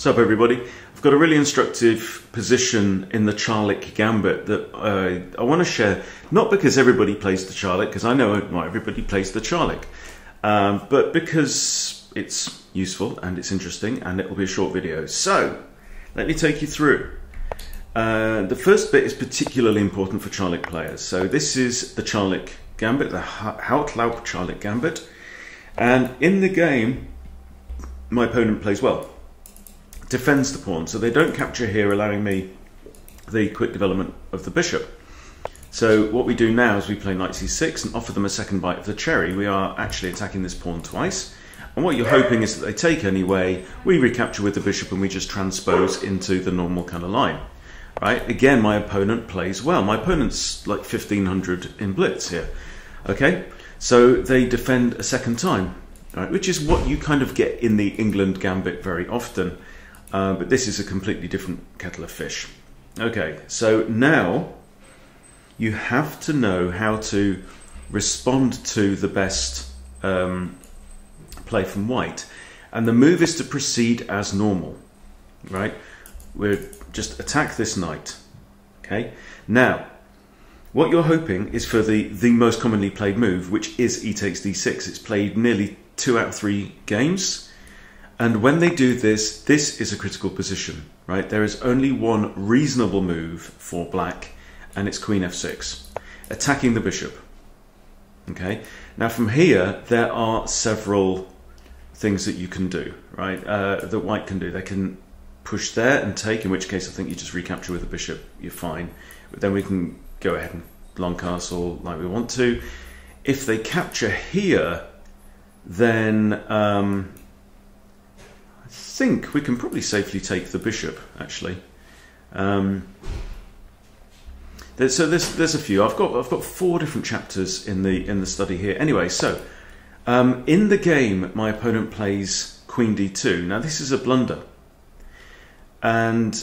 What's up, everybody? I've got a really instructive position in the Charlie Gambit that I want to share, not because everybody plays the Charlie, because I know not everybody plays the Charlie, but because it's useful and it's interesting and it will be a short video. So, let me take you through. The first bit is particularly important for Charlie players. So this is the Charlie Gambit, the Hautlaub Charlie Gambit, and in the game, my opponent plays well. Defends the pawn, so they don't capture here, allowing me the quick development of the bishop. So what we do now is we play knight c6 and offer them a second bite of the cherry. We are actually attacking this pawn twice, and what you're hoping is that they take anyway, we recapture with the bishop and we just transpose into the normal kind of line. Right? Again, my opponent plays well. My opponent's like 1500 in blitz here. Okay, so they defend a second time, right? Which is what you kind of get in the England Gambit very often. But this is a completely different kettle of fish. Okay, so now you have to know how to respond to the best play from white. And the move is to proceed as normal, right? We'll just attack this knight. Okay, now what you're hoping is for the most commonly played move, which is e takes d6. It's played nearly 2 out of 3 games. And when they do this, this is a critical position, right? There is only one reasonable move for black, and it's queen f6, attacking the bishop. Okay. Now from here, there are several things that you can do, right? That white can do. They can push there and take, in which case I think you just recapture with the bishop. You're fine. But then we can go ahead and long castle like we want to. If they capture here, then I think we can probably safely take the bishop, actually. So there's a few. I've got 4 different chapters in the study here. Anyway, so in the game, my opponent plays queen d2. Now this is a blunder, and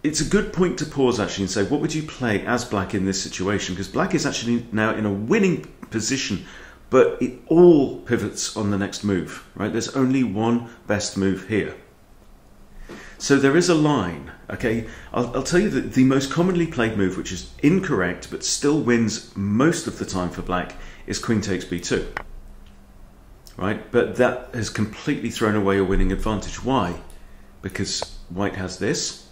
it's a good point to pause actually and say, what would you play as black in this situation? Because black is actually now in a winning position. But it all pivots on the next move, right? There's only one best move here. So there is a line, okay? I'll tell you that the most commonly played move, which is incorrect but still wins most of the time for black, is queen takes b2, right? But that has completely thrown away a winning advantage. Why? Because white has this.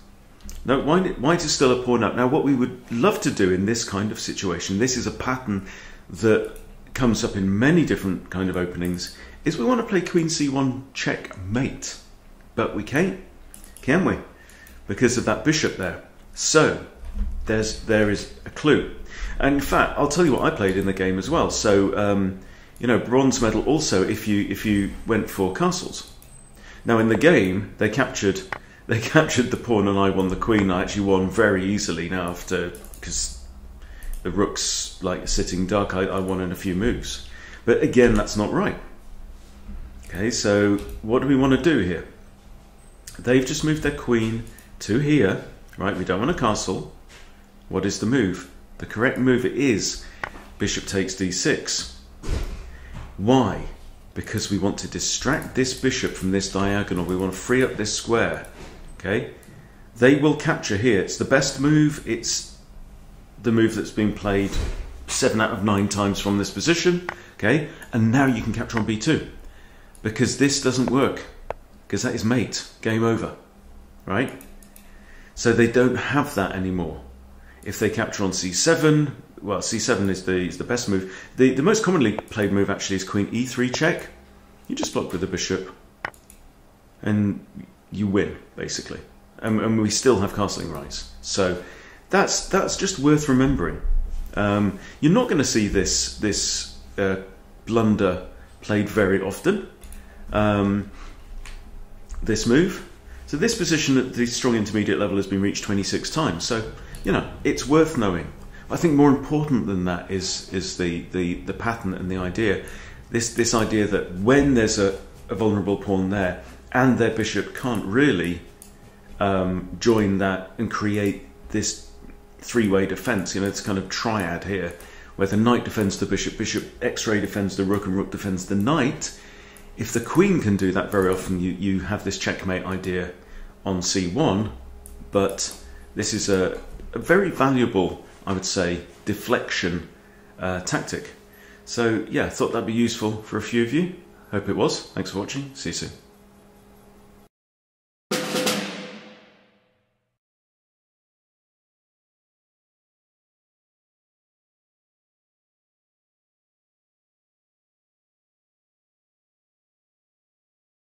No, white is still a pawn up. Now what we would love to do in this kind of situation, this is a pattern that comes up in many different kind of openings, is we want to play queen c1 checkmate, but we can't, can we? Because of that bishop there. So there is a clue, and in fact I'll tell you what I played in the game as well. So you know, bronze medal also if you went for castles. Now in the game they captured the pawn and I won the queen. I actually won very easily now after, because the rook's like sitting duck, I won in a few moves. But again, that's not right. Okay, so what do we want to do here? They've just moved their queen to here, right? We don't want a castle. What is the move? The correct move is bishop takes d6. Why? Because we want to distract this bishop from this diagonal. We want to free up this square. Okay? They will capture here. It's the best move. It's the move that's been played 7 out of 9 times from this position, okay? And now you can capture on b2, because this doesn't work, because that is mate, game over, right? So they don't have that anymore. If they capture on c7, well, c7 is the best move. The most commonly played move actually is queen e3 check. You just block with the bishop, and you win, basically. And we still have castling rights. So that's just worth remembering. You're not going to see this blunder played very often. This move. So this position at the strong intermediate level has been reached 26 times. So you know, it's worth knowing. I think more important than that is the pattern and the idea. This idea that when there's a vulnerable pawn there and their bishop can't really join that and create this 3-way defense, you know, it's kind of triad here, where the knight defends the bishop, bishop x-ray defends the rook, and rook defends the knight. If the queen can do that very often, you have this checkmate idea on c1, but this is a very valuable, I would say, deflection tactic. So yeah, I thought that'd be useful for a few of you. Hope it was. Thanks for watching. See you soon.